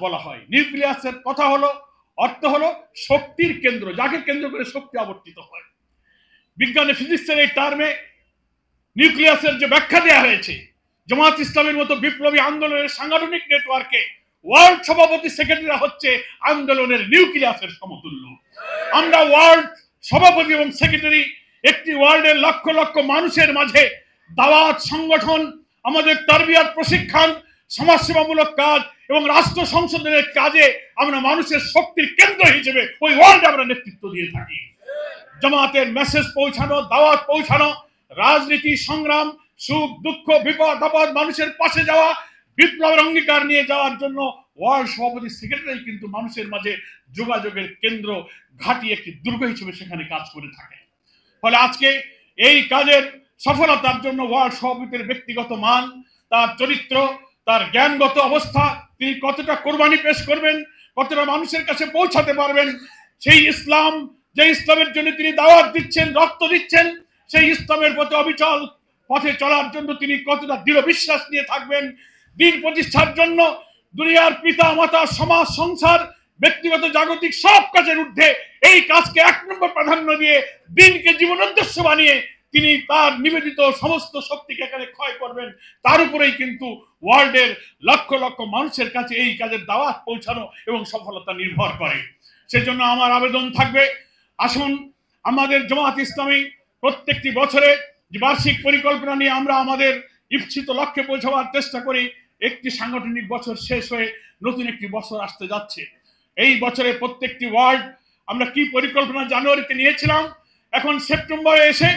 বলা হয়। নিউক্লিয়াসের কথা হলো, অর্থ হলো শক্তির কেন্দ্র, যাকে কেন্দ্র করে শক্তি আবর্তিত হয়। বিজ্ঞানে ফিজিক্সের এই টার্মে নিউক্লিয়াসের যে ব্যাখ্যা দেওয়া হয়েছে, জামাত ইসলামের মতো বিপ্লবী আন্দোলনের সাংগঠনিক নেটওয়ার্কে ওয়ার্ল্ড সভাপতি সেক্রেটারিরা হচ্ছে আন্দোলনের নিউক্লিয়াসের সমতুল্য। আমরা ওয়ার্ল্ড সভাপতি এবং সেক্রেটারি একটি ওয়ার্ল্ডের লক্ষ লক্ষ মানুষের মাঝে দাওয়াত, সংগঠন, আমাদের তারবিয়াত, প্রশিক্ষণ, সমাজসেবামূলক কাজ এবং রাষ্ট্র সংশোধনের কাজে আমরা মানুষের শক্তির কেন্দ্র হিসেবে ওই ওয়ার্ল্ডে আমরা নেতৃত্ব দিয়ে থাকি। জামাতের মেসেজ পৌঁছানো, দাওয়াত পৌঁছানো, রাজনীতি, সংগ্রাম, সুখ দুঃখ, বিপদ আপদ, মানুষের পাশে যাওয়া, বিপ্লবের অঙ্গীকার নিয়ে যাওয়ার জন্য ওয়ার্ল্ড সভাপতি সেক্রেটারি কিন্তু মানুষের মাঝে যোগাযোগের কেন্দ্র, ঘাঁটি, একটি দুর্গ হিসেবে সেখানে কাজ করে থাকে। ফলে আজকে এই কাজের সফলতার জন্য ওয়ার্ল্ড সভাপতির ব্যক্তিগত মান, তার চরিত্র, তার জ্ঞানগত অবস্থা, তিনি কতটা কোরবানি পেশ করবেন, কতটা মানুষের কাছে পৌঁছাতে পারবেন, সেই ইসলাম, যে ইসলামের জন্য তিনি দাওয়াত দিচ্ছেন, রক্ত দিচ্ছেন, সেই ইসলামের পথে অবিচল পথে চলার জন্য তিনি কতটা দৃঢ় বিশ্বাস নিয়ে থাকবেন, দিন প্রতিষ্ঠার জন্য দুনিয়ার পিতা মাতা, সমাজ, সংসার, ব্যক্তিগত, জাগতিক সব কাজের ঊর্ধ্বে এই কাজকে 1 নম্বর প্রাধান্য দিয়ে দিনকে জীবন উদ্দেশ্য বানিয়ে তিনি তার নিবেদিত সমস্ত শক্তিকে এখানে ক্ষয় করবেন। তার উপরেই কিন্তু ওয়ার্ল্ডের লক্ষ লক্ষ মানুষের কাছে এই কাজের দাওয়াত পৌঁছানো এবং সফলতা নির্ভর করে। সেজন্য আমার আবেদন থাকবে, আসুন আমাদের জামাত ইসলামী প্রত্যেকটি বছরে যে বার্ষিক পরিকল্পনা নিয়ে আমরা আমাদের ইচ্ছিত লক্ষ্যে পৌঁছাবার চেষ্টা করি। একটি সাংগঠনিক বছর শেষ হয়ে নতুন একটি বছর আসতে যাচ্ছে। এই বছরে প্রত্যেকটি ওয়ার্ড আমরা কি পরিকল্পনা জানুয়ারিতে নিয়েছিলাম, এখন সেপ্টেম্বরে এসে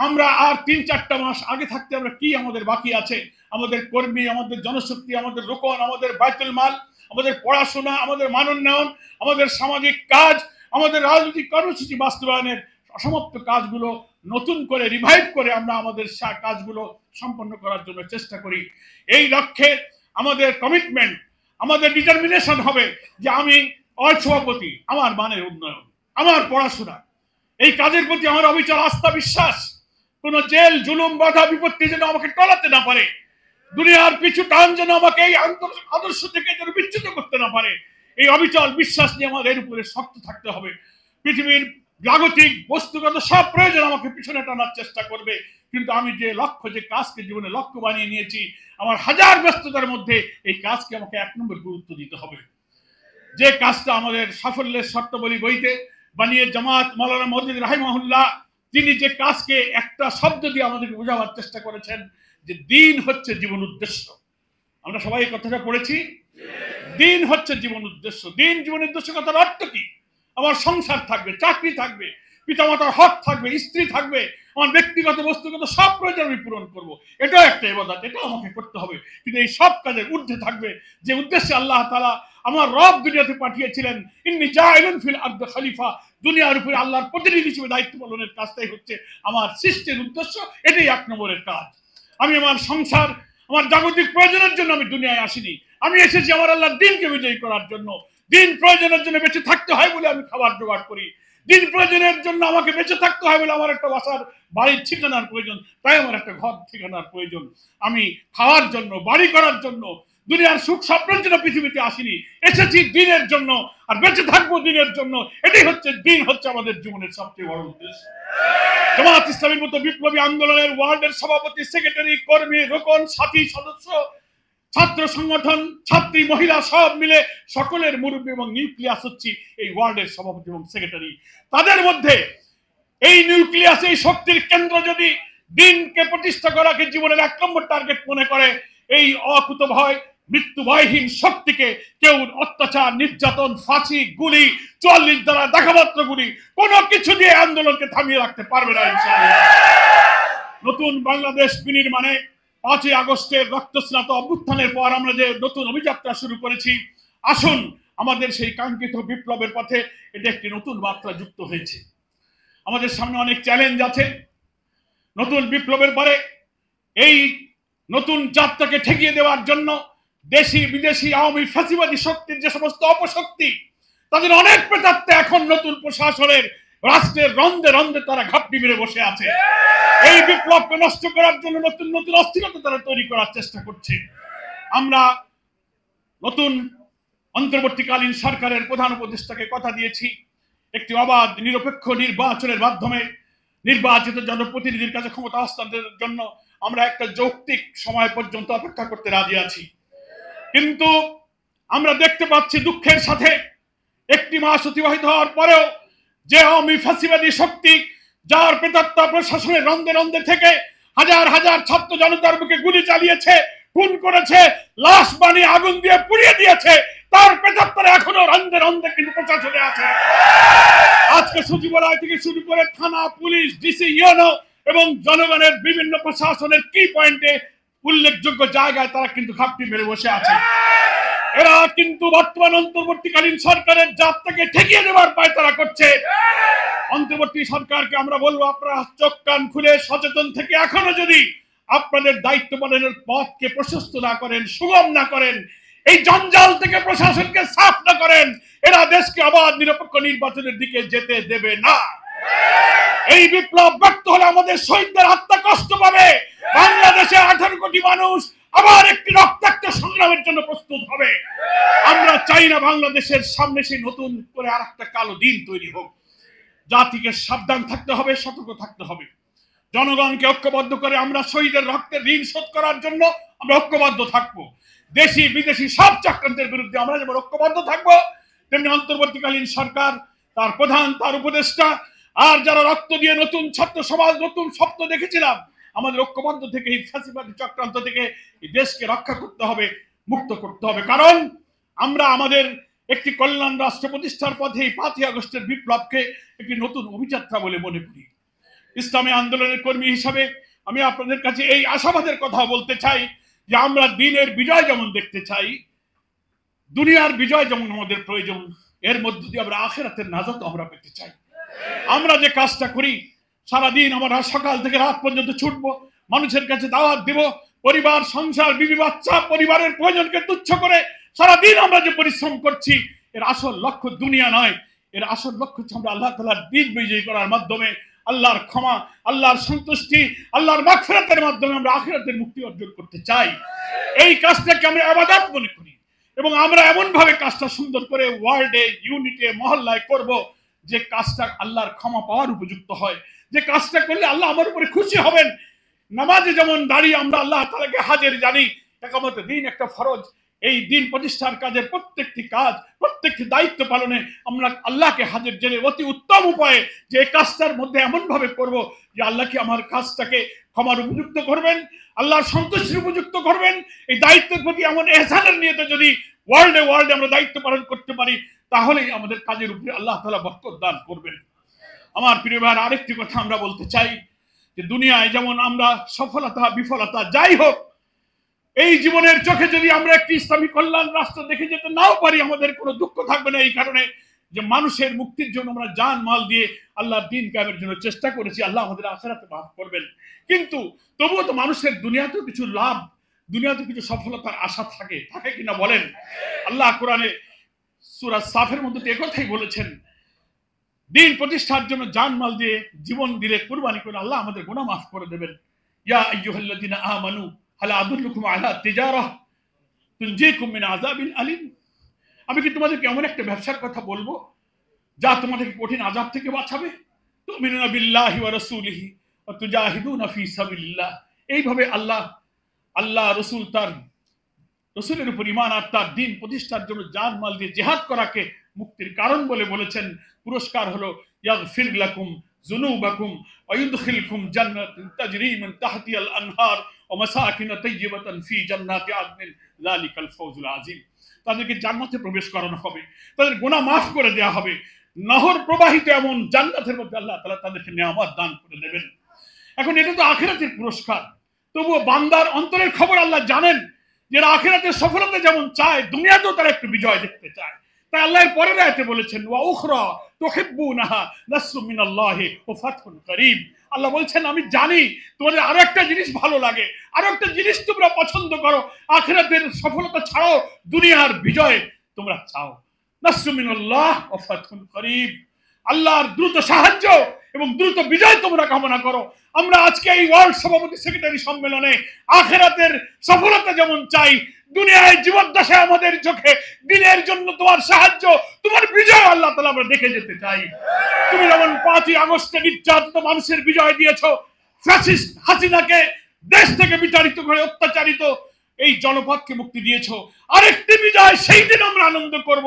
আমরা আর 3-4টা মাস আগে থাকতে আমরা কি আমাদের বাকি আছে, আমাদের কর্মী, আমাদের জনশক্তি, আমাদের রোকন, আমাদের বায়তুল মাল, আমাদের পড়াশোনা, আমাদের মানোন্নয়ন, আমাদের সামাজিক কাজ, আমাদের রাজনৈতিক কর্মসূচি বাস্তবায়নের অসমাপ্ত কাজগুলো নতুন করে রিভাইভ করে আমরা আমাদের কাজগুলো সম্পন্ন করার জন্য চেষ্টা করি। এই লক্ষ্যে আমাদের কমিটমেন্ট, আমাদের ডিটারমিনেশন হবে যে আমি ওয়ার্ল্ড সভাপতি, আমার মানের উন্নয়ন, আমার পড়াশোনা, এই কাজের প্রতি আমার অবিচল আস্থা, বিশ্বাস, কোন জেল, জুলুম, বাধা, বিপত্তি যেন আমাকে টলাতে না পারে, দুনিয়ার পিছু টান যেন আমাকে এই আদর্শ থেকে যেন বিচ্যুত করতে না পারে, এই অবিচল বিশ্বাস নিয়ে আমাদের উপরে শক্ত থাকতে হবে। পৃথিবীর জাগতিক বস্তুগত সব প্রয়োজন আমাকে পিছনে টানার চেষ্টা করবে, কিন্তু আমি যে লক্ষ্য, যে কাজকে জীবনে লক্ষ্য বানিয়ে নিয়েছি, আমার হাজার ব্যস্ততার মধ্যে এই কাজকে আমাকে 1 নম্বর গুরুত্ব দিতে হবে। যে কাজটা আমাদের সাফল্যের শর্তাবলী বইতে বানিয়ে জামাত মাওলানা মওদুদ রাহিমাহুল্লাহ তিনি যে কাজকে একটা শব্দ দিয়ে আমাদেরকে বোঝাবার চেষ্টা করেছেন যে দিন হচ্ছে জীবন উদ্দেশ্য। আমরা সবাই এই কথাটা পড়েছি, দিন হচ্ছে জীবন উদ্দেশ্য। দিন জীবন উদ্দেশ্য কথার অর্থ কি? আমার সংসার থাকবে, চাকরি থাকবে, পিতামাতার হক থাকবে, স্ত্রী থাকবে, আমার ব্যক্তিগত বস্তুগত সব প্রয়োজন আমি পূরণ করবো, এটাও একটা ইবাদত, এটাও আমাকে করতে হবে। কিন্তু এই সব কাজের ঊর্ধ্বে থাকবে যে উদ্দেশ্যে আল্লাহ তাআলা আমার রব দুনিয়াতে পাঠিয়েছিলেন, ইন্নী জাইলুন ফিল আরদি খলিফা, দুনিয়ার উপরে আল্লাহর প্রতিনিধি হিসেবে দায়িত্ব পালনের কাজটাই হচ্ছে আমার সৃষ্টির উদ্দেশ্য, এটাই 1 নম্বরের কাজ। আমি আমার সংসার, আমার জাগতিক প্রয়োজনের জন্য আমি দুনিয়ায় আসিনি, আমি এসেছি আমার আল্লাহর দ্বীনকে বিজয়ী করার জন্য। দিন প্রয়োজনের জন্য বেঁচে থাকতে হয় বলে আমি খাবার জোগাড় করি, দিন প্রয়োজনের জন্য আমাকে বেঁচে থাকতে হয় বলে আমার একটা বাসার বাড়ির ঠিকানার প্রয়োজন, তাই আমার একটা ঘর ঠিকানার প্রয়োজন। আমি খাওয়ার জন্য, বাড়ি করার জন্য, দুনিয়ার সুখ স্বপ্নের জন্য পৃথিবীতে আসিনি, এসেছি দিনের জন্য, আর বেঁচে থাকবো দিনের জন্য। এটাই হচ্ছে দিন, হচ্ছে আমাদের জীবনের সবচেয়ে বড় উদ্দেশ্য। জামাত ইসলামের মতো বিপ্লবী আন্দোলনের ওয়ার্ল্ডের সভাপতি, সেক্রেটারি, কর্মী, রোকন, সাথী, সদস্য, ছাত্র সংগঠন, ছাত্রী, মহিলা সব মিলে সকলের মুরব্বী এবং নিউক্লিয়াস হচ্ছে এই ওয়ার্ল্ডের সভাপতি এবং সেক্রেটারি। তাদের মধ্যে এই নিউক্লিয়াস, এই শক্তির কেন্দ্র যদি দিনকে প্রতিষ্ঠা করাকে জীবনের 1 নম্বর টার্গেট মনে করে, এই অকুতভয় মৃত্যুভয়হীন শক্তিকে কেউ অত্যাচার, নির্যাতন, ফাঁসি, গুলি, 44 দ্বারা দেখামাত্র গুলি, কোনো কিছু দিয়ে আন্দোলনকে থামিয়ে রাখতে পারবে না ইনশাআল্লাহ। নতুন বাংলাদেশ বিনির্মাণে 5ই আগস্টের রক্তস্নাত অভ্যুত্থানের পর আমরা যে নতুন অভিযাত্রা শুরু করেছি, আসুন আমাদের সেই কাঙ্ক্ষিত বিপ্লবের পথে এটা একটি নতুন মাত্রা যুক্ত হয়েছে। আমাদের সামনে অনেক চ্যালেঞ্জ আছে। নতুন বিপ্লবের পরে এই নতুন যাত্রাকে ঠেকিয়ে দেওয়ার জন্য দেশি বিদেশি আওয়ামী ফ্যাসিবাদী শক্তির যে সমস্ত অপশক্তি, তাদের অনেক প্রেতাত্মা এখন নতুন প্রশাসনের রাষ্ট্রের রন্ধে রন্ধে তারা ঘাপটি মেরে বসে আছে। এই বিপ্লবকে নষ্ট করার জন্য নতুন নতুন অস্থিরতা তারা তৈরি করার চেষ্টা করছে। আমরা নতুন অন্তর্বর্তীকালীন সরকারের প্রধান উপদেষ্টাকে কথা দিয়েছি, একটি অবাধ নিরপেক্ষ নির্বাচনের মাধ্যমে নির্বাচিত জনপ্রতিনিধির কাছে ক্ষমতা হস্তান্তরের জন্য আমরা একটা যৌক্তিক সময় পর্যন্ত অপেক্ষা করতে রাজি আছি। কিন্তু আমরা দেখতে পাচ্ছি দুঃখের সাথে একটি মাস অতিবাহিত হওয়ার পরেও যে আওয়ামী ফ্যাসিবাদী শক্তি যার প্রেতাত্মা প্রশাসনের রন্ধে রন্ধে থেকে হাজার হাজার ছাত্র জনতার বুকে গুলি চালিয়েছে, খুন করেছে, লাশ বানিয়ে আগুন দিয়ে পুড়িয়ে দিয়েছে, তার প্রেতাত্মারা এখনো রন্ধে রন্ধে কিন্তু প্রশাসনে আছে। আজকে সচিবালয় থেকে শুরু করে থানা, পুলিশ, ডিসি, ইউনো এবং জনগণের বিভিন্ন প্রশাসনের কি পয়েন্টে উল্লেখযোগ্য জায়গায় তারা কিন্তু ঘাপটি মেরে বসে আছে। এরা কিন্তু বর্তমান অন্তর্বর্তীকালীন সরকারের যাত্রাকে ঠেকিয়ে দেওয়ার পায়তারা করছে। অন্তর্বর্তী সরকারকে আমরা বলবো, আপনারা চোখ কান খুলে সচেতন থেকে এখনো যদি আপনাদের দায়িত্ব পালনের পথকে প্রশস্ত না করেন, সুগম না করেন, এই জঞ্জাল থেকে প্রশাসনকে সাফ না করেন, এরা দেশকে অবাধ নিরপেক্ষ নির্বাচনের দিকে যেতে দেবে না। এই বিপ্লব ব্যর্থ হলে আমাদের শহীদদের আত্মা কষ্ট পাবে। বাংলাদেশে 18 কোটি মানুষ আবার একটি রক্তাক্ত সংগ্রামের জন্য প্রস্তুত হবে। আমরা চাই না বাংলাদেশের সামনে সেই নতুন করে আর একটা কালো দিন তৈরি হোক। জাতিকে সাবধান থাকতে হবে, সতর্ক থাকতে হবে। জনগণকে ঐক্যবদ্ধ করে আমরা শহীদের রক্তের ঋণ শোধ করার জন্য আমরা ঐক্যবদ্ধ থাকবো। দেশি বিদেশি সব চক্রান্তের বিরুদ্ধে আমরা যেমন ঐক্যবদ্ধ থাকবো, তেমনি অন্তর্বর্তীকালীন সরকার, তার প্রধান, তার উপদেষ্টা আর যারা রক্ত দিয়ে নতুন ছাত্র সমাজ, নতুন স্বপ্ন দেখেছিলাম, আমাদের ঐক্যবদ্ধ থেকে এই ফ্যাসিবাদী চক্রান্ত থেকে এই দেশকে রক্ষা করতে হবে, মুক্ত করতে হবে। কারণ আমরা আমাদের একটি কল্যাণ রাষ্ট্র প্রতিষ্ঠার পথে এই 5ই আগস্টের বিপ্লবকে একটি নতুন অভিযাত্রা বলে মনে করি। ইসলামী আন্দোলনের কর্মী হিসাবে আমি আপনাদের কাছে এই আশাবাদের কথা বলতে চাই যে আমরা দিনের বিজয় যেমন দেখতে চাই, দুনিয়ার বিজয় যেমন আমাদের প্রয়োজন, এর মধ্য দিয়ে আমরা আখিরাতের নাজাত আমরা পেতে চাই। আমরা যে কাজটা করি, সারাদিন আমরা সকাল থেকে রাত পর্যন্ত ছুটবো, মানুষের কাছে দাওয়াত দিব, পরিবার, সংসার, বিবি বাচ্চা, পরিবারের প্রয়োজনকে তুচ্ছ করে সারাদিন আমরা যে পরিশ্রম করছি, এর আসল লক্ষ্য দুনিয়া নয়, এর আসল লক্ষ্য হচ্ছে আমরা আল্লাহ তাআলার দিন বিজয়ী করার মাধ্যমে আল্লাহর ক্ষমা, আল্লাহর সন্তুষ্টি, আল্লাহর মাগফিরাতের মাধ্যমে আমরা আখিরাতের মুক্তি অর্জন করতে চাই। এই কাজটাকে আমরা ইবাদত মনে করি এবং আমরা এমন ভাবে কাজটা সুন্দর করে ওয়ার্ল্ডে, ইউনিটে, মহল্লায় করব যে কাজটা আল্লাহর ক্ষমা পাওয়ার উপযুক্ত হয়, যে কাজটা করলে আল্লাহ আমার উপরে খুশি হবেন। নামাজে যেমন দাঁড়িয়ে আমরা আল্লাহ তাআলাকে হাজির জানি, একামতে দিন একটা ফরজ। এই দিন প্রতিষ্ঠার কাজের প্রত্যেকটি কাজ, প্রত্যেকটি দায়িত্ব পালনে আমরা আল্লাহকে হাজির জেনে অতি উত্তম উপায়ে যে কাজটার মধ্যে এমন ভাবে করব যে আল্লাহ কি আমার কাজটাকে ক্ষমার উপযুক্ত করবেন, আল্লাহর সন্তুষ্টির উপযুক্ত করবেন। এই দায়িত্বের প্রতি এমন ইহসানের নিয়তে যদি ওয়ার্ল্ডে আমরা দায়িত্ব পালন করতে পারি, তাহলেই আমাদের কাজের উপরে আল্লাহ তাআলা বরকত দান করবেন। আমার প্রিয় ভাইরা, আরেকটি কথা আমরা বলতে চাই যে দুনিয়ায় যেমন আমরা সফলতা বিফলতা যাই হোক, এই জীবনের চোখে যদি আমরা একটি ইসলামী কল্যাণ রাষ্ট্র দেখে যেতে নাও পারি, আমাদের কোনো দুঃখ থাকবে না। এই কারণে যে মানুষের মুক্তির জন্য আমরা জান মাল দিয়ে আল্লাহর দ্বীন কায়েমের জন্য চেষ্টা করেছি, আল্লাহ আমাদের আখিরাতে মাফ করবেন। কিন্তু তবুও তো মানুষের দুনিয়াতেও কিছু লাভ, দুনিয়াতে কিছু সফলতার আশা থাকে কিনা বলেন? আল্লাহ কোরআনে সূরা সাফের মধ্যে এই কথাই বলেছেন, দিন প্রতিষ্ঠার জন্য জান মাল দিয়ে জীবন দিলে, কুরবানি করে আল্লাহ আমাদের গুনাহ মাফ করে দেবেন। ইয়া আইয়ুহাল্লাযীনা আমানু হাল আদুল্লুকুম আলা তিজারাহ তুনজিকুম মিন আযাবিন আলিম। আমি কি তোমাদেরকে এমন একটা ব্যবসার কথা বলবো যা তোমাদেরকে কঠিন আযাব থেকে বাঁচাবে? তুমিনুনা বিল্লাহি ওয়া রাসূলিহি ওয়া তুজাহিদুনা ফি সাবিলিল্লাহ। এইভাবে আল্লাহ রাসূল তার রাসূলের উপর ঈমান আর তার দ্বীন প্রতিষ্ঠার জন্য জান মাল দিয়ে জিহাদ করাকে মুক্তির কারণ বলে বলেছেন। পুরস্কার হলো ইয়াগফির লাকুম যুনুবাকুম ওয়া ইউদখিলকুম জান্নাতিন তাজরি মিন তাহতিহাল আনহার ওয়া মাসাকিন তাইয়্যিবাতান ফি জান্নাতি আদনিন যালিকাল ফাওজুল আযীম। তাদেরকে জান্নাতে প্রবেশ করানো হবে, তাদের গুনাহ মাফ করে দেওয়া হবে, নহর প্রবাহিত এমন জান্নাতের মধ্যে আল্লাহ তাআলা তাদেরকে নিয়ামত দান করে দেবেন। এখন এটা তো আখিরাতের পুরস্কার, তবুও বান্দার অন্তরের খবর আল্লাহ জানেন। যারা আখিরাতের সফলতা যেমন চায়, দুনিয়াতেও তারা একটু বিজয় দেখতে চায়। তাই আল্লাহ পরের আয়াতে বলেছেন, ওয়া উখরা তুহিব্বুনাহা নাসরুম মিনাল্লাহি ওয়া ফাতহুন করিব। আল্লাহ বলছেন, আমি জানি তোমাদের আরো একটা জিনিস ভালো লাগে, আরো একটা জিনিস তোমরা পছন্দ করো, আখিরাতের সফলতা ছাড়াও দুনিয়ার বিজয় তোমরা চাও। নাসরুম মিনাল্লাহ ওয়া ফাতহুন করিব, আল্লাহর দ্রুত সাহায্য এবং দ্রুত বিজয় তোমরা কামনা করো। আমরা আজকে এই ওয়ার্ল্ড সভাপতি সেক্রেটারি সম্মেলনে আখিরাতের সফলতা যেমন চাই, দুনিয়ায় জীবদ্দশায় আমাদের চোখে দিনের জন্য তোমার সাহায্য, তোমার বিজয় আল্লাহ তাআলা আমরা দেখে যেতে চাই। তুমি যেমন 5ই আগস্টে নির্যাতিত মানুষের বিজয় দিয়েছো, ফ্যাসিস্ট হাসিনাকে দেশ থেকে বিতাড়িত করে অত্যাচারিত এই জনপদকে মুক্তি দিয়েছো, আরেকটি বিজয় সেই দিন আমরা আনন্দ করব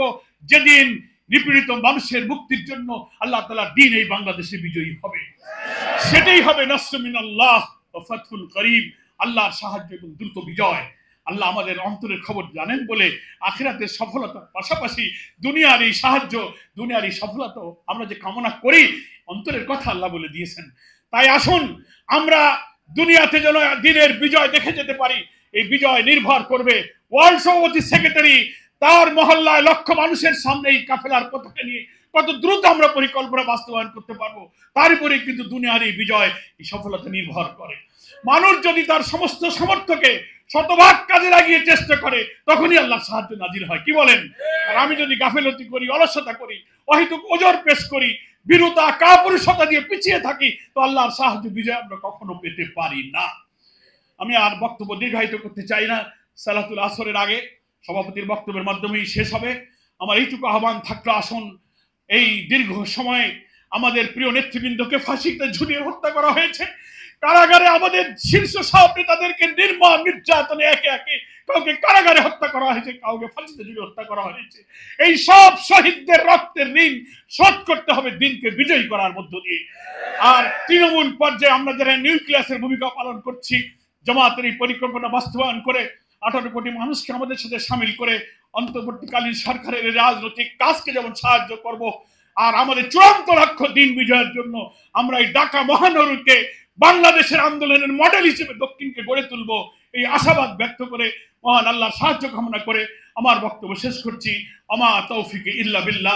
যেদিন নিপীড়িত মানুষের মুক্তির জন্য আল্লাহ তাআলা দিন এই বাংলাদেশে বিজয়ী হবে। সেটাই হবে নাসরুম মিনাল্লাহ ওয়া ফাতহুল করিম, আল্লাহর সাহায্য এবং দ্রুত বিজয়। আল্লাহ আমাদের অন্তরের খবর জানেন বলে আখিরাতের সফলতার পাশাপাশি দুনিয়ার এই সাহায্য, দুনিয়ার এই সফলতা আমরা যে কামনা করি, অন্তরের কথা আল্লাহ বলে দিয়েছেন। তাই আসুন আমরা দুনিয়াতে যেন দিনের বিজয় দেখে যেতে পারি। এই বিজয় নির্ভর করবে ওয়ার্ল্ড সভাপতি সেক্রেটারি তার মহল্লায় লক্ষ মানুষের সামনে এই কাফেলার পতাকা নিয়ে কত দ্রুত আমরা পরিকল্পনা বাস্তবায়ন করতে পারবো, তার উপরে কিন্তু দুনিয়ার এই বিজয়, এই সফলতা নির্ভর করে। মানুষ যদি তার সমস্ত সামর্থ্যকে শতভাগ কাজে লাগিয়ে চেষ্টা করে, তখনই আল্লাহর সাহায্য নাজিল হয়। কি বলেন? আর আমি যদি গাফেলতি করি, অলসতা করি, অহেতুক ওজর পেশ করি, বিরুতা কাপুরুষতা দিয়ে পিছিয়ে থাকি, তো আল্লাহর সাহায্য বিজয় আমরা কখনো পেতে পারি না। আমি আর বক্তব্য দীর্ঘায়িত করতে চাই না। সালাতুল আসরের আগে সভাপতির বক্তব্যের মাধ্যমেই শেষ হবে। আমার এইটুকু আহ্বান থাকলো, আসুন এই দীর্ঘ সময়ে আমাদের প্রিয় নেতৃবৃন্দকে ফাঁসিতে ঝুলিয়ে হত্যা করা হয়েছে, কারাগারে আমাদের শীর্ষ নেতাদেরকে নির্মম নির্যাতনে একে একে কাউকে কারাগারে হত্যা করা হয়েছে, কাউকে ফাঁসিতে ঝুলিয়ে হত্যা করা হয়েছে। এই সব শহীদদের রক্তের ঋণ শোধ করতে হবে দিনকে বিজয়ী করার মধ্য দিয়ে। আর তৃণমূল পর্যায়ে আমরা যারা নিউক্লিয়াসের ভূমিকা পালন করছি, জামাতের এই পরিকল্পনা বাস্তবায়ন করে 18 কোটি মানুষকে আমাদের সাথে সামিল করে অন্তর্বর্তীকালীন সরকারের রাজনৈতিক কাজকে যেমন সাহায্য করব, আর আমাদের চূড়ান্ত লক্ষ্য দিন বিজয়ের জন্য আমরা এই ঢাকা মহানগরীকে বাংলাদেশের আন্দোলনের মডেল হিসেবে দক্ষিণকে গড়ে তুলব, এই আশাবাদ ব্যক্ত করে মহান আল্লাহর সাহায্য কামনা করে আমার বক্তব্য শেষ করছি। আমা তৌফিক ইল্লা বিল্লাহ।